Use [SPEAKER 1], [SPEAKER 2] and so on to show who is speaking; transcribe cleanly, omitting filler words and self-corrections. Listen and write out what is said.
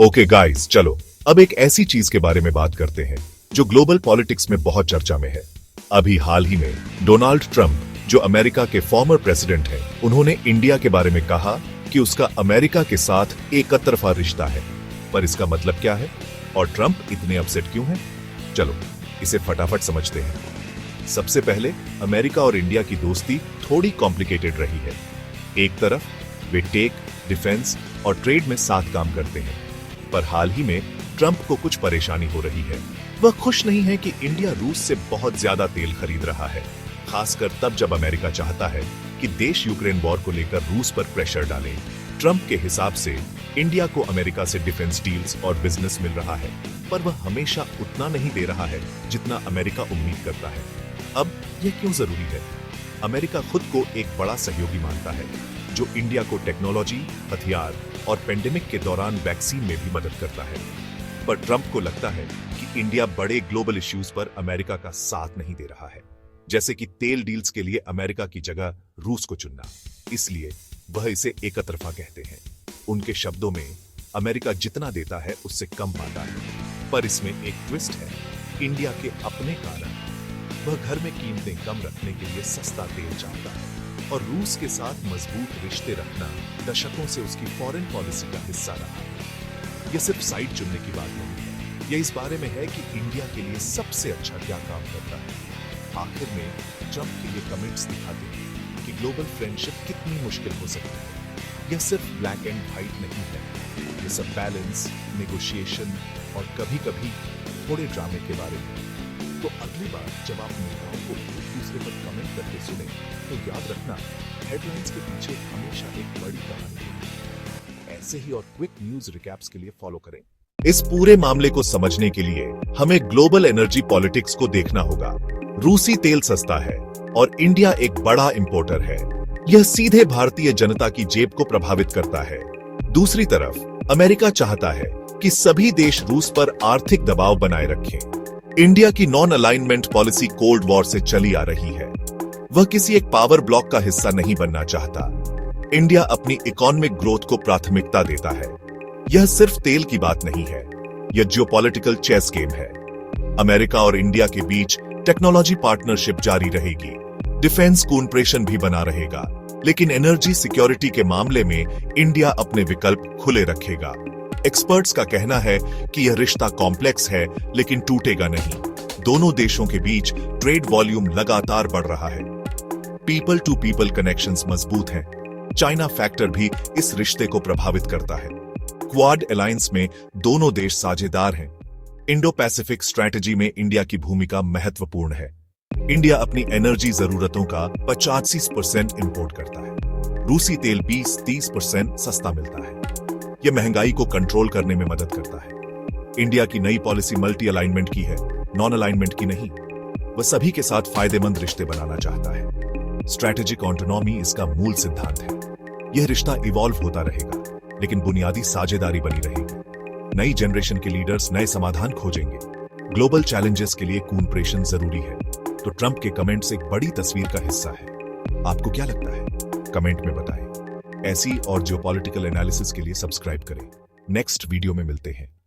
[SPEAKER 1] Okay guys, चलो अब एक ऐसी चीज के बारे में बात करते हैं जो ग्लोबल पॉलिटिक्स में बहुत चर्चा में है। अभी हाल ही में डोनाल्ड ट्रंप, जो अमेरिका के फॉर्मर प्रेसिडेंट हैं, उन्होंने इंडिया के बारे में कहा कि उसका अमेरिका के साथ एक तरफा रिश्ता है। पर इसका मतलब क्या है और ट्रंप इतने अपसेट क्यों हैं? चलो इसे फटाफट समझते हैं। सबसे पहले, अमेरिका और इंडिया की दोस्ती थोड़ी कॉम्प्लिकेटेड रही है। एक तरफ वे टेक, डिफेंस और ट्रेड में साथ काम करते हैं, पर हाल ही में ट्रंप को कुछ परेशानी हो रही है। वह खुश नहीं है कि इंडिया रूस से बहुत ज्यादा तेल खरीद रहा है, खासकर तब जब अमेरिका चाहता है कि देश यूक्रेन वॉर को लेकर रूस पर प्रेशर डाले। ट्रंप के हिसाब से इंडिया को अमेरिका से डिफेंस डील्स और बिजनेस मिल रहा है, पर वह हमेशा उतना नहीं दे रहा है जितना अमेरिका उम्मीद करता है। अब यह क्यों जरूरी है? अमेरिका खुद को एक बड़ा सहयोगी मानता है, जो इंडिया को टेक्नोलॉजी, हथियार और पेंडेमिक के दौरान वैक्सीन में भी मदद करता है। पर ट्रंप को लगता है कि इंडिया बड़े ग्लोबल इश्यूज पर अमेरिका का साथ नहीं दे रहा है, जैसे कि तेल डील्स के लिए अमेरिका की जगह रूस को चुनना। इसलिए वह इसे एकतरफा कहते हैं। उनके शब्दों में, अमेरिका जितना देता है उससे कम पाता है। पर इसमें एक ट्विस्ट है। इंडिया के अपने कारण वह घर में कीमतें कम रखने के लिए सस्ता तेल चाहता है, और रूस के साथ मजबूत रिश्ते रखना दशकों से उसकी फॉरेन पॉलिसी का हिस्सा रहा है। यह सिर्फ साइड चुनने की बात नहीं है, यह इस बारे में है कि इंडिया के लिए सबसे अच्छा क्या काम करता है। आखिर में ट्रंप के ये कमेंट्स दिखाते हैं कि ग्लोबल फ्रेंडशिप कितनी मुश्किल हो सकती है। यह सिर्फ ब्लैक एंड व्हाइट नहीं है, यह सब बैलेंस, नेगोशिएशन और कभी-कभी थोड़े ड्रामे के बारे में। तो अगली बार जब आप नेताओं को एक दूसरे पर कमेंट करते सुने, तो याद रखना, हेडलाइंस के पीछे हमेशा एक बड़ी कहानी है। ऐसे ही और क्विक न्यूज रिकैप्स के लिए फॉलो करें। इस पूरे मामले को समझने के लिए हमें ग्लोबल एनर्जी पॉलिटिक्स को देखना होगा। रूसी तेल सस्ता है और इंडिया एक बड़ा इंपोर्टर है। यह सीधे भारतीय जनता की जेब को प्रभावित करता है। दूसरी तरफ अमेरिका चाहता है कि सभी देश रूस पर आर्थिक दबाव बनाए रखें। इंडिया की non alignment policy cold war से चली आ रही है। वह किसी एक पावर ब्लॉक का हिस्सा नहीं बनना चाहता। इंडिया अपनी इकोनॉमिक ग्रोथ को प्राथमिकता देता है। यह सिर्फ तेल की बात नहीं है, यह जियोपॉलिटिकल चेस गेम है। अमेरिका और इंडिया के बीच टेक्नोलॉजी पार्टनरशिप जारी रहेगी, डिफेंस कोऑपरेशन भी बना रहेगा, लेकिन एनर्जी सिक्योरिटी के मामले में इंडिया अपने विकल्प खुले रखेगा। एक्सपर्ट्स का कहना है कि यह रिश्ता कॉम्प्लेक्स है, लेकिन टूटेगा नहीं। दोनों देशों के बीच ट्रेड वॉल्यूम लगातार बढ़ रहा है। पीपल टू पीपल कनेक्शंस मजबूत हैं। चाइना फैक्टर भी इस रिश्ते को प्रभावित करता है। क्वाड अलायंस में दोनों देश साझेदार हैं। इंडो पैसिफिक स्ट्रैटेजी में इंडिया की भूमिका महत्वपूर्ण है। इंडिया अपनी एनर्जी जरूरतों का 85% इंपोर्ट करता है। रूसी तेल 20-30% सस्ता मिलता है। यह महंगाई को कंट्रोल करने में मदद करता है। इंडिया की नई पॉलिसी मल्टी अलाइनमेंट की है, नॉन अलाइनमेंट की नहीं। वह सभी के साथ फायदेमंद रिश्ते बनाना चाहता है। स्ट्रैटेजिक ऑटोनॉमी इसका मूल सिद्धांत है। यह रिश्ता इवॉल्व होता रहेगा, लेकिन बुनियादी साझेदारी बनी रहेगी। नई जनरेशन के लीडर्स नए समाधान खोजेंगे। ग्लोबल चैलेंजेस के लिए कोऑपरेशन जरूरी है। तो ट्रंप के कमेंट्स एक बड़ी तस्वीर का हिस्सा है। आपको क्या लगता है? कमेंट में बताएं। ऐसी और जियोपॉलिटिकल एनालिसिस के लिए सब्सक्राइब करें। नेक्स्ट वीडियो में मिलते हैं।